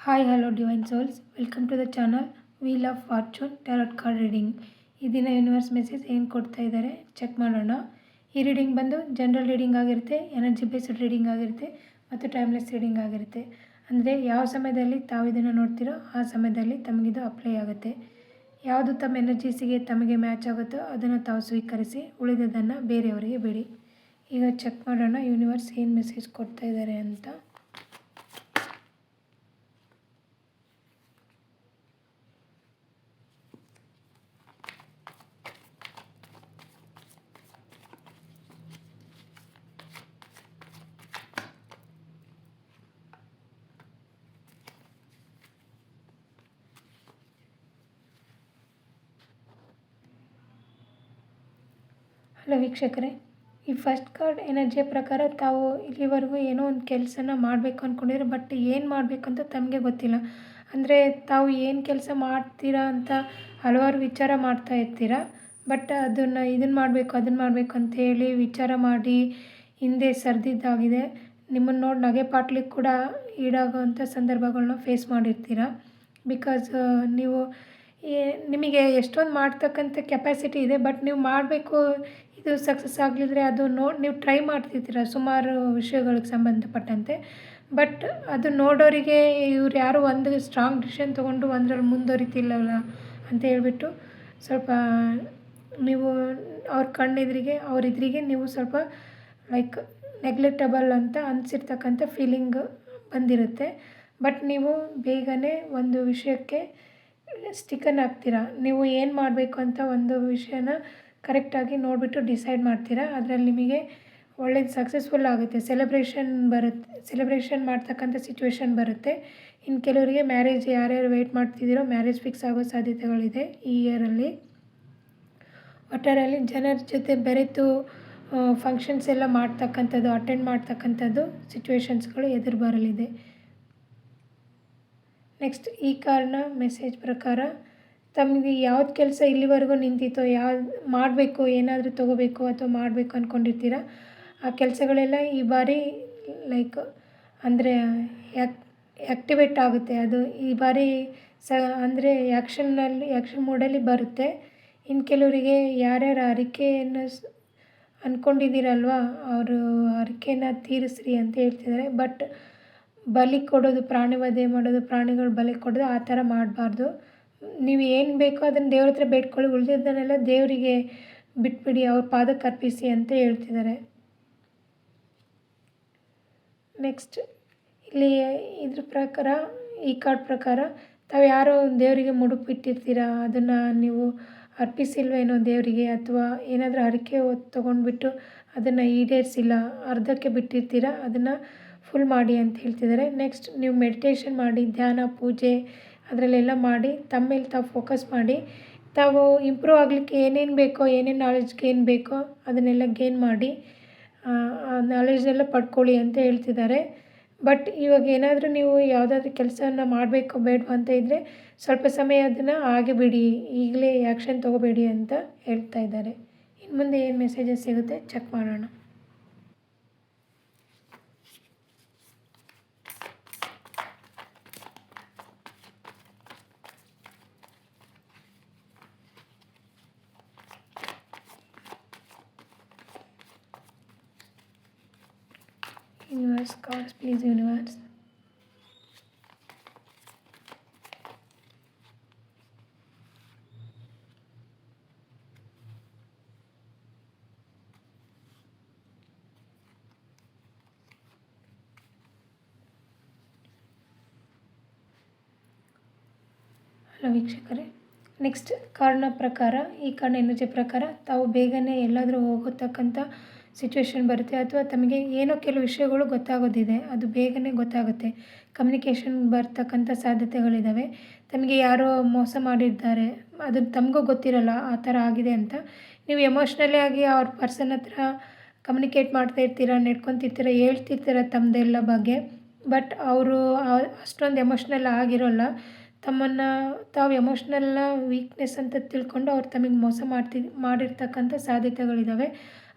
Hi hello divine souls, welcome to the channel wheel of fortune tarot card reading. ಈ ದಿನ universe message ಏನು ಕೊಡ್ತಾ ಇದ್ದಾರೆ check ಮಾಡೋಣ. ಈ ರೀಡಿಂಗ್ ಬಂದು ಜನರಲ್ ರೀಡಿಂಗ್ ಆಗಿರುತ್ತೆ, ಎನರ್ಜಿ ಬೇಸ್ಡ್ ರೀಡಿಂಗ್ ಆಗಿರುತ್ತೆ ಮತ್ತು ಟೈಮ್ಲೆಸ್ ರೀಡಿಂಗ್ ಆಗಿರುತ್ತೆ. ಅಂದರೆ ಯಾವ ಸಮಯದಲ್ಲಿ ತಾವು ಇದನ್ನು ನೋಡ್ತೀರೋ ಆ ಸಮಯದಲ್ಲಿ ತಮಗಿದು ಅಪ್ಲೈ ಆಗುತ್ತೆ. ಯಾವುದು ತಮ್ಮ ಎನರ್ಜೀಸಿಗೆ ತಮಗೆ ಮ್ಯಾಚ್ ಆಗುತ್ತೋ ಅದನ್ನು ತಾವು ಸ್ವೀಕರಿಸಿ, ಉಳಿದದನ್ನು ಬೇರೆಯವರಿಗೆ ಬಿಡಿ. ಈಗ ಚೆಕ್ ಮಾಡೋಣ ಯೂನಿವರ್ಸ್ ಏನು ಮೆಸೇಜ್ ಕೊಡ್ತಾ ಇದ್ದಾರೆ ಅಂತ. ಹಲೋ ವೀಕ್ಷಕರೇ, ಈ ಫಸ್ಟ್ ಕಾರ್ಡ್ ಎನರ್ಜಿಯ ಪ್ರಕಾರ ತಾವು ಇಲ್ಲಿವರೆಗೂ ಏನೋ ಒಂದು ಕೆಲಸನ ಮಾಡಬೇಕು ಅಂದ್ಕೊಂಡಿದ್ರೆ, ಬಟ್ ಏನು ಮಾಡಬೇಕಂತ ತಮಗೆ ಗೊತ್ತಿಲ್ಲ. ಅಂದರೆ ತಾವು ಏನು ಕೆಲಸ ಮಾಡ್ತೀರಾ ಅಂತ ಹಲವಾರು ವಿಚಾರ ಮಾಡ್ತಾ ಇರ್ತೀರ, ಬಟ್ ಇದನ್ನು ಮಾಡಬೇಕು ಅದನ್ನು ಮಾಡಬೇಕು ಅಂತೇಳಿ ವಿಚಾರ ಮಾಡಿ ಹಿಂದೆ ಸರಿದಿದ್ದಾಗಿದೆ. ನಿಮ್ಮನ್ನು ನೋಡಿ ನಗೆ ಪಾಟ್ಲಿಕ್ಕೆ ಕೂಡ ಈಡಾಗುವಂಥ ಸಂದರ್ಭಗಳನ್ನ ಫೇಸ್ ಮಾಡಿರ್ತೀರ. ಬಿಕಾಸ್ ನೀವು ನಿಮಗೆ ಎಷ್ಟೊಂದು ಮಾಡ್ತಕ್ಕಂಥ ಕೆಪಾಸಿಟಿ ಇದೆ, ಬಟ್ ನೀವು ಮಾಡಬೇಕು, ಇದು ಸಕ್ಸಸ್ ಆಗಲಿದ್ರೆ ಅದು ನೀವು ಟ್ರೈ ಮಾಡ್ತಿರ್ತೀರ ಸುಮಾರು ವಿಷಯಗಳಿಗೆ ಸಂಬಂಧಪಟ್ಟಂತೆ. ಬಟ್ ಅದು ನೋಡೋರಿಗೆ ಇವ್ರು ಯಾರು ಒಂದು ಸ್ಟ್ರಾಂಗ್ ಡಿಸಿಷನ್ ತೊಗೊಂಡು ಒಂದರಲ್ಲಿ ಮುಂದುವರಿತಿಲ್ಲವಲ್ಲ ಅಂತ ಹೇಳ್ಬಿಟ್ಟು ಸ್ವಲ್ಪ ನೀವು ಅವ್ರ ಅವರಿದ್ರಿಗೆ ನೀವು ಸ್ವಲ್ಪ ಲೈಕ್ ನೆಗ್ಲೆಕ್ಟಬಲ್ ಅಂತ ಅನಿಸಿರ್ತಕ್ಕಂಥ ಫೀಲಿಂಗ್ ಬಂದಿರುತ್ತೆ. ಬಟ್ ನೀವು ಬೇಗನೆ ಒಂದು ವಿಷಯಕ್ಕೆ ಸ್ಟಿಕನ್ ಆಗ್ತೀರಾ. ನೀವು ಏನು ಮಾಡಬೇಕು ಅಂತ ಒಂದು ವಿಷಯನ ಕರೆಕ್ಟಾಗಿ ನೋಡಿಬಿಟ್ಟು ಡಿಸೈಡ್ ಮಾಡ್ತೀರಾ. ಅದರಲ್ಲಿ ನಿಮಗೆ ಒಳ್ಳೇದು ಸಕ್ಸಸ್ಫುಲ್ ಆಗುತ್ತೆ. ಸೆಲೆಬ್ರೇಷನ್ ಮಾಡ್ತಕ್ಕಂಥ ಸಿಚುವೇಶನ್ ಬರುತ್ತೆ. ಇನ್ನು ಕೆಲವರಿಗೆ ಮ್ಯಾರೇಜ್, ಯಾರ್ಯಾರು ವೆಯ್ಟ್ ಮಾಡ್ತಿದ್ದೀರೋ ಮ್ಯಾರೇಜ್ ಫಿಕ್ಸ್ ಆಗೋ ಸಾಧ್ಯತೆಗಳಿದೆ ಈ ಇಯರಲ್ಲಿ. ಒಟ್ಟಾರೆಯಲ್ಲಿ ಜನರ ಜೊತೆ ಬೆರೆತು ಫಂಕ್ಷನ್ಸ್ ಎಲ್ಲ ಮಾಡ್ತಕ್ಕಂಥದ್ದು, ಅಟೆಂಡ್ ಮಾಡ್ತಕ್ಕಂಥದ್ದು ಸಿಚುವೇಶನ್ಸ್ಗಳು ಎದುರು ಬರಲಿದೆ. ನೆಕ್ಸ್ಟ್ ಈ ಕಾರ್ಡ್ನ ಮೆಸೇಜ್ ಪ್ರಕಾರ ತಮಗೆ ಯಾವ್ದು ಕೆಲಸ ಇಲ್ಲಿವರೆಗೂ ನಿಂತಿತ್ತೋ, ಯಾವ್ದು ಮಾಡಬೇಕು, ಏನಾದರೂ ತೊಗೋಬೇಕು ಅಥವಾ ಮಾಡಬೇಕು ಅಂದ್ಕೊಂಡಿರ್ತೀರ, ಆ ಕೆಲಸಗಳೆಲ್ಲ ಈ ಬಾರಿ ಲೈಕ್ ಅಂದರೆ ಆ್ಯಕ್ಟಿವೇಟ್ ಆಗುತ್ತೆ. ಅದು ಈ ಬಾರಿ ಅಂದರೆ ಆ್ಯಕ್ಷನ್ ಮೋಡಲ್ಲಿ ಬರುತ್ತೆ. ಇನ್ನು ಕೆಲವರಿಗೆ ಯಾರ್ಯಾರು ಹರಕೆಯನ್ನು ಅಂದ್ಕೊಂಡಿದ್ದೀರಲ್ವ, ಅವರು ಹರಕೆನ ತೀರಿಸ್ರಿ ಅಂತ ಹೇಳ್ತಿದ್ದಾರೆ. ಬಟ್ ಬಲಿ ಕೊಡೋದು, ಪ್ರಾಣಿ ವಧೆ ಮಾಡೋದು, ಪ್ರಾಣಿಗಳು ಬಲಿ ಕೊಡೋದು ಆ ಥರ ಮಾಡಬಾರ್ದು. ನೀವು ಏನು ಬೇಕೋ ಅದನ್ನು ದೇವ್ರ ಹತ್ರ ಬೇಡ್ಕೊಳ್ಳಿ, ಉಳಿದಿದ್ದನ್ನೆಲ್ಲ ದೇವರಿಗೆ ಬಿಟ್ಬಿಡಿ, ಅವ್ರ ಪಾದಕ್ಕೆ ಅರ್ಪಿಸಿ ಅಂತ ಹೇಳ್ತಿದ್ದಾರೆ. ನೆಕ್ಸ್ಟ್ ಇಲ್ಲಿ ಇದ್ರ ಪ್ರಕಾರ, ಈ ಕಾರ್ಡ್ ಪ್ರಕಾರ ತಾವು ಯಾರೋ ದೇವರಿಗೆ ಮುಡುಪಿಟ್ಟಿರ್ತೀರ, ಅದನ್ನು ನೀವು ಅರ್ಪಿಸಿಲ್ವೇನೋ ದೇವರಿಗೆ, ಅಥವಾ ಏನಾದರೂ ಹರಕೆ ತೊಗೊಂಡ್ಬಿಟ್ಟು ಅದನ್ನು ಈಡೇರಿಸಿಲ್ಲ, ಅರ್ಧಕ್ಕೆ ಬಿಟ್ಟಿರ್ತೀರ, ಅದನ್ನು ಫುಲ್ ಮಾಡಿ ಅಂತ ಹೇಳ್ತಿದ್ದಾರೆ. ನೆಕ್ಸ್ಟ್ ನೀವು ಮೆಡಿಟೇಷನ್ ಮಾಡಿ, ಧ್ಯಾನ, ಪೂಜೆ ಅದರಲ್ಲೆಲ್ಲ ಮಾಡಿ ತಮ್ಮ ಮೇಲೆ ತಾವು ಫೋಕಸ್ ಮಾಡಿ, ತಾವು ಇಂಪ್ರೂವ್ ಆಗಲಿಕ್ಕೆ ಏನೇನು ಬೇಕೋ, ಏನೇನು ನಾಲೆಡ್ಜ್ ಗೇನ್ ಬೇಕೋ ಅದನ್ನೆಲ್ಲ ಗೇನ್ ಮಾಡಿ ಆ ನಾಲೆಡ್ಜೆಲ್ಲ ಪಡ್ಕೊಳ್ಳಿ ಅಂತ ಹೇಳ್ತಿದ್ದಾರೆ. ಬಟ್ ಇವಾಗ ಏನಾದರೂ ನೀವು ಯಾವುದಾದ್ರೂ ಕೆಲಸವನ್ನು ಮಾಡಬೇಕು ಬೇಡವಾ ಅಂತ ಇದ್ದರೆ ಸ್ವಲ್ಪ ಸಮಯ ಅದನ್ನು ಹಾಗೆ ಬಿಡಿ, ಈಗಲೇ ಆ್ಯಕ್ಷನ್ ತೊಗೋಬೇಡಿ ಅಂತ ಹೇಳ್ತಾ ಇದ್ದಾರೆ. ಇನ್ನು ಮುಂದೆ ಏನು ಮೆಸೇಜಸ್ ಸಿಗುತ್ತೆ ಚೆಕ್ ಮಾಡೋಣ. Universe cards, please universe. Hello ವೀಕ್ಷಕರೇ, ನೆಕ್ಸ್ಟ್ ಕಾರ್ಡ್ನ ಪ್ರಕಾರ, ಈ ಕಾರ್ಡ್ನ ಎನರ್ಜಿ ಪ್ರಕಾರ ತಾವು ಬೇಗನೆ ಎಲ್ಲಾದರೂ ಹೋಗತಕ್ಕಂಥ ಸಿಚುವೇಶನ್ ಬರುತ್ತೆ, ಅಥವಾ ತಮಗೆ ಏನೋ ಕೆಲವು ವಿಷಯಗಳು ಗೊತ್ತಾಗೋದಿದೆ, ಅದು ಬೇಗನೆ ಗೊತ್ತಾಗುತ್ತೆ. ಕಮ್ಯುನಿಕೇಷನ್ ಬರ್ತಕ್ಕಂಥ ಸಾಧ್ಯತೆಗಳಿದ್ದಾವೆ. ತಮಗೆ ಯಾರೋ ಮೋಸ ಮಾಡಿದ್ದಾರೆ, ಅದು ತಮಗೂ ಗೊತ್ತಿರಲ್ಲ ಆ ಥರ ಆಗಿದೆ ಅಂತ. ನೀವು ಎಮೋಷ್ನಲಿ ಆಗಿ ಅವ್ರ ಪರ್ಸನ್ ಹತ್ರ ಕಮ್ಯುನಿಕೇಟ್ ಮಾಡ್ತಾಯಿರ್ತೀರ, ನಡ್ಕೊತಿರ್ತೀರ, ಹೇಳ್ತಿರ್ತೀರ ತಮ್ಮದೆಲ್ಲ ಬಗ್ಗೆ. ಬಟ್ ಅವರು ಅಷ್ಟೊಂದು ಎಮೋಷ್ನಲ್ ಆಗಿರೋಲ್ಲ. ತಮ್ಮನ್ನು ತಾವು ಎಮೋಷ್ನಲ್ನ ವೀಕ್ನೆಸ್ ಅಂತ ತಿಳ್ಕೊಂಡು ಅವ್ರು ತಮಗೆ ಮೋಸ ಮಾಡಿರ್ತಕ್ಕಂಥ ಸಾಧ್ಯತೆಗಳಿದ್ದಾವೆ.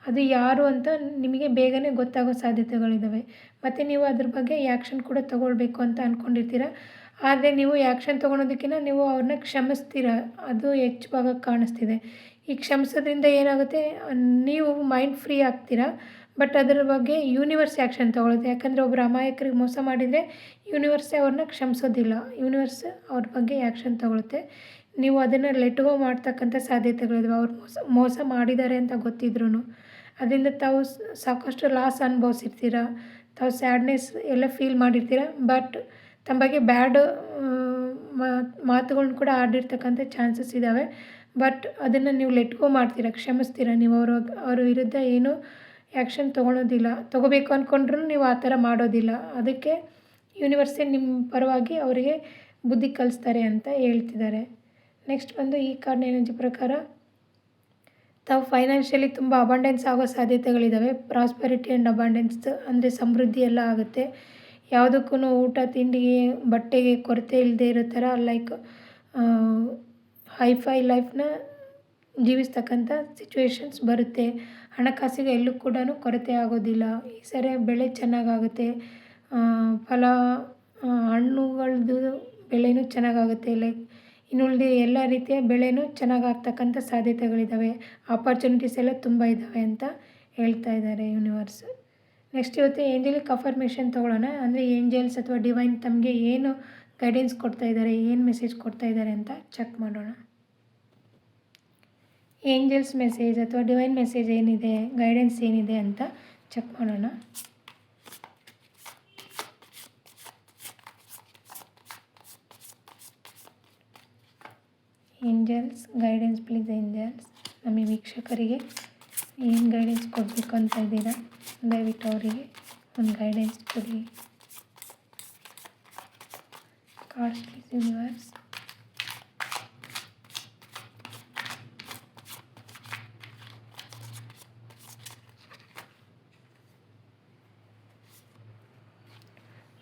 ಅದು ಯಾರು ಅಂತ ನಿಮಗೆ ಬೇಗನೆ ಗೊತ್ತಾಗೋ ಸಾಧ್ಯತೆಗಳಿದ್ದಾವೆ. ಮತ್ತು ನೀವು ಅದ್ರ ಬಗ್ಗೆ ಆ್ಯಕ್ಷನ್ ಕೂಡ ತೊಗೊಳ್ಬೇಕು ಅಂತ ಅಂದ್ಕೊಂಡಿರ್ತೀರ. ಆದರೆ ನೀವು ಆ್ಯಕ್ಷನ್ ತೊಗೊಳೋದಕ್ಕಿಂತ ನೀವು ಅವ್ರನ್ನ ಕ್ಷಮಿಸ್ತೀರ, ಅದು ಹೆಚ್ಚು ಭಾಗ ಕಾಣಿಸ್ತಿದೆ. ಈ ಕ್ಷಮಿಸೋದ್ರಿಂದ ಏನಾಗುತ್ತೆ, ನೀವು ಮೈಂಡ್ ಫ್ರೀ ಆಗ್ತೀರಾ. ಬಟ್ ಅದರ ಬಗ್ಗೆ ಯೂನಿವರ್ಸ್ ಆ್ಯಕ್ಷನ್ ತೊಗೊಳುತ್ತೆ. ಯಾಕಂದರೆ ಒಬ್ಬರು ಅಮಾಯಕರಿಗೆ ಮೋಸ ಮಾಡಿದರೆ ಯೂನಿವರ್ಸೇ ಅವ್ರನ್ನ ಕ್ಷಮಿಸೋದಿಲ್ಲ. ಯೂನಿವರ್ಸ್ ಅವ್ರ ಬಗ್ಗೆ ಆ್ಯಕ್ಷನ್ ತೊಗೊಳುತ್ತೆ. ನೀವು ಅದನ್ನು ಲೆಟ್ ಗೋ ಮಾಡ್ತಕ್ಕಂಥ ಸಾಧ್ಯತೆಗಳಿದಾವೆ. ಅವ್ರು ಮೋಸ ಮಾಡಿದ್ದಾರೆ ಅಂತ ಗೊತ್ತಿದ್ರೂ ಅದರಿಂದ ತಾವು ಸಾಕಷ್ಟು ಲಾಸ್ ಅನುಭವಿಸಿರ್ತೀರ, ತಾವು ಸ್ಯಾಡ್ನೆಸ್ ಎಲ್ಲ ಫೀಲ್ ಮಾಡಿರ್ತೀರ. ಬಟ್ ತಮ್ಮ ಬಗ್ಗೆ ಬ್ಯಾಡ್ ಮಾತುಗಳ್ನ ಕೂಡ ಆಡಿರ್ತಕ್ಕಂಥ ಚಾನ್ಸಸ್ ಇದ್ದಾವೆ. ಬಟ್ ಅದನ್ನು ನೀವು ಲೆಟ್ ಗೋ ಮಾಡ್ತೀರ, ಕ್ಷಮಿಸ್ತೀರ. ನೀವು ಅವ್ರ ವಿರುದ್ಧ ಏನೂ ಆ್ಯಕ್ಷನ್ ತೊಗೊಳೋದಿಲ್ಲ. ತೊಗೋಬೇಕು ಅಂದ್ಕೊಂಡ್ರೂ ನೀವು ಆ ಥರ ಮಾಡೋದಿಲ್ಲ. ಅದಕ್ಕೆ ಯೂನಿವರ್ಸೇ ನಿಮ್ಮ ಪರವಾಗಿ ಅವರಿಗೆ ಬುದ್ಧಿ ಕಲಿಸ್ತಾರೆ ಅಂತ ಹೇಳ್ತಿದ್ದಾರೆ. ನೆಕ್ಸ್ಟ್ ಬಂದು ಈ ಕಾರ್ಡ್ನ ಎನರ್ಜಿ ಪ್ರಕಾರ ತಾವು ಫೈನಾನ್ಷಿಯಲಿ ತುಂಬ ಅಬಂಡೆನ್ಸ್ ಆಗೋ ಸಾಧ್ಯತೆಗಳಿದ್ದಾವೆ. ಪ್ರಾಸ್ಪೆರಿಟಿ ಆ್ಯಂಡ್ ಅಬಂಡೆನ್ಸ್ ಅಂದರೆ ಸಮೃದ್ಧಿ ಎಲ್ಲ ಆಗುತ್ತೆ. ಯಾವುದಕ್ಕೂ ಊಟ ತಿಂಡಿಗೆ ಬಟ್ಟೆಗೆ ಕೊರತೆ ಇಲ್ಲದೆ ಇರೋ ಥರ ಲೈಕ್ ಹೈಫೈ ಲೈಫ್ನ ಜೀವಿಸ್ತಕ್ಕಂಥ ಸಿಚುವೇಶನ್ಸ್ ಬರುತ್ತೆ. ಹಣಕಾಸಿಗೆ ಎಲ್ಲೂ ಕೂಡ ಕೊರತೆ ಆಗೋದಿಲ್ಲ. ಈ ಸರಿ ಬೆಳೆ ಚೆನ್ನಾಗಾಗುತ್ತೆ. ಹಣ್ಣುಗಳದ್ದು ಬೆಳೆನೂ ಚೆನ್ನಾಗಾಗುತ್ತೆ. ಲೈಕ್ ಇನ್ನುಳಿದ ಎಲ್ಲ ರೀತಿಯ ಬೆಳೆನೂ ಚೆನ್ನಾಗಾಗ್ತಕ್ಕಂಥ ಸಾಧ್ಯತೆಗಳಿದ್ದಾವೆ. ಆಪರ್ಚುನಿಟೀಸ್ ಎಲ್ಲ ತುಂಬ ಇದ್ದಾವೆ ಅಂತ ಹೇಳ್ತಾ ಇದ್ದಾರೆ ಯೂನಿವರ್ಸ್. ನೆಕ್ಸ್ಟ್ ಇವತ್ತು ಏಂಜಲಿಕ್ ಅಫರ್ಮೇಷನ್ ತೊಗೊಳ್ಳೋಣ. ಅಂದರೆ ಏಂಜಲ್ಸ್ ಅಥವಾ ಡಿವೈನ್ ತಮಗೆ ಏನು ಗೈಡೆನ್ಸ್ ಕೊಡ್ತಾ ಇದ್ದಾರೆ, ಏನು ಮೆಸೇಜ್ ಕೊಡ್ತಾ ಇದ್ದಾರೆ ಅಂತ ಚೆಕ್ ಮಾಡೋಣ. ಏಂಜಲ್ಸ್ ಮೆಸೇಜ್ ಅಥವಾ ಡಿವೈನ್ ಮೆಸೇಜ್ ಏನಿದೆ, ಗೈಡೆನ್ಸ್ ಏನಿದೆ ಅಂತ ಚೆಕ್ ಮಾಡೋಣ. Angels guidance please. ಏಂಜಲ್ಸ್ ನಮಗೆ ವೀಕ್ಷಕರಿಗೆ ಏನು ಗೈಡೆನ್ಸ್ ಕೊಡಬೇಕು ಅಂತ ಇದ್ದೀರಾ, ದಯವಿಟ್ಟು ಅವರಿಗೆ ಒಂದು ಗೈಡೆನ್ಸ್ ಕೊಡಿ. Cards please universe.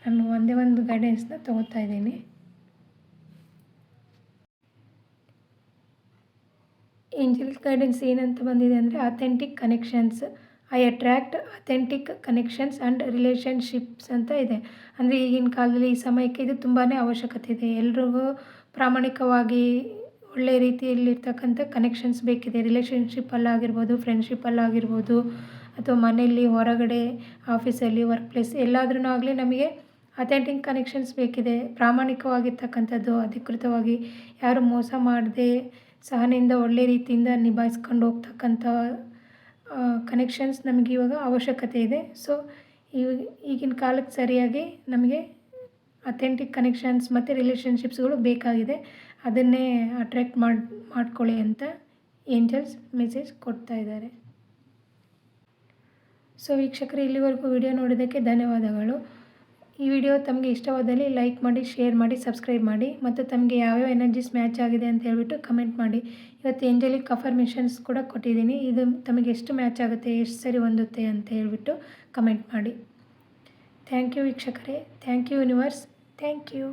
ನಾನು ಒಂದೇ ಒಂದು ಗೈಡೆನ್ಸ್ನ ತೊಗೋತಾ ಇದ್ದೀನಿ. ಏಂಜಲ್ ಗೈಡೆನ್ಸ್ ಏನಂತ ಬಂದಿದೆ ಅಂದರೆ authentic connections. I attract authentic connections and relationships ಅಂತ ಇದೆ. ಅಂದರೆ ಈಗಿನ ಕಾಲದಲ್ಲಿ ಈ ಸಮಯಕ್ಕೆ ಇದು ತುಂಬಾ ಅವಶ್ಯಕತೆ ಇದೆ. ಎಲ್ರಿಗೂ ಪ್ರಾಮಾಣಿಕವಾಗಿ ಒಳ್ಳೆಯ ರೀತಿಯಲ್ಲಿರ್ತಕ್ಕಂಥ ಕನೆಕ್ಷನ್ಸ್ ಬೇಕಿದೆ. ರಿಲೇಷನ್ಶಿಪ್ಪಲ್ಲಾಗಿರ್ಬೋದು, ಫ್ರೆಂಡ್ಶಿಪ್ಪಲ್ಲಾಗಿರ್ಬೋದು, ಅಥವಾ ಮನೆಯಲ್ಲಿ, ಹೊರಗಡೆ, ಆಫೀಸಲ್ಲಿ, ವರ್ಕ್ ಪ್ಲೇಸ್ ಎಲ್ಲಾದ್ರೂ ಆಗಲಿ ನಮಗೆ ಅಥೆಂಟಿಕ್ ಕನೆಕ್ಷನ್ಸ್ ಬೇಕಿದೆ. ಪ್ರಾಮಾಣಿಕವಾಗಿರ್ತಕ್ಕಂಥದ್ದು, ಅಧಿಕೃತವಾಗಿ ಯಾರು ಮೋಸ ಮಾಡದೆ ಸಹನೆಯಿಂದ ಒಳ್ಳೆ ರೀತಿಯಿಂದ ನಿಭಾಯಿಸ್ಕೊಂಡು ಹೋಗ್ತಕ್ಕಂಥ ಕನೆಕ್ಷನ್ಸ್ ನಮಗೆ ಇವಾಗ ಅವಶ್ಯಕತೆ ಇದೆ. ಸೊ ಈಗಿನ ಕಾಲಕ್ಕೆ ಸರಿಯಾಗಿ ನಮಗೆ ಅಥೆಂಟಿಕ್ ಕನೆಕ್ಷನ್ಸ್ ಮತ್ತು ರಿಲೇಷನ್ಶಿಪ್ಸ್ಗಳು ಬೇಕಾಗಿದೆ. ಅದನ್ನೇ ಅಟ್ರ್ಯಾಕ್ಟ್ ಮಾಡ್ಕೊಳ್ಳಿ ಅಂತ ಏಂಜಲ್ಸ್ ಮೆಸೇಜ್ ಕೊಡ್ತಾ ಇದ್ದಾರೆ. ಸೊ ವೀಕ್ಷಕರು, ಇಲ್ಲಿವರೆಗೂ ವಿಡಿಯೋ ನೋಡೋದಕ್ಕೆ ಧನ್ಯವಾದಗಳು. ಈ ವಿಡಿಯೋ ತಮಗೆ ಇಷ್ಟವಾದಲ್ಲಿ ಲೈಕ್ ಮಾಡಿ, ಶೇರ್ ಮಾಡಿ, ಸಬ್ಸ್ಕ್ರೈಬ್ ಮಾಡಿ. ಮತ್ತು ತಮಗೆ ಯಾವ್ಯಾವ ಎನರ್ಜೀಸ್ ಮ್ಯಾಚ್ ಆಗಿದೆ ಅಂತ ಹೇಳ್ಬಿಟ್ಟು ಕಮೆಂಟ್ ಮಾಡಿ. ಇವತ್ತು ಏಂಜಲಿಕ್ ಅಫರ್ಮೇಷನ್ಸ್ ಕೂಡ ಕೊಟ್ಟಿದ್ದೀನಿ. ಇದು ತಮಗೆ ಎಷ್ಟು ಮ್ಯಾಚ್ ಆಗುತ್ತೆ, ಎಷ್ಟು ಸರಿ ಹೊಂದುತ್ತೆ ಅಂತ ಹೇಳ್ಬಿಟ್ಟು ಕಮೆಂಟ್ ಮಾಡಿ. ಥ್ಯಾಂಕ್ ಯು ವೀಕ್ಷಕರೇ. Thank you universe. Thank you.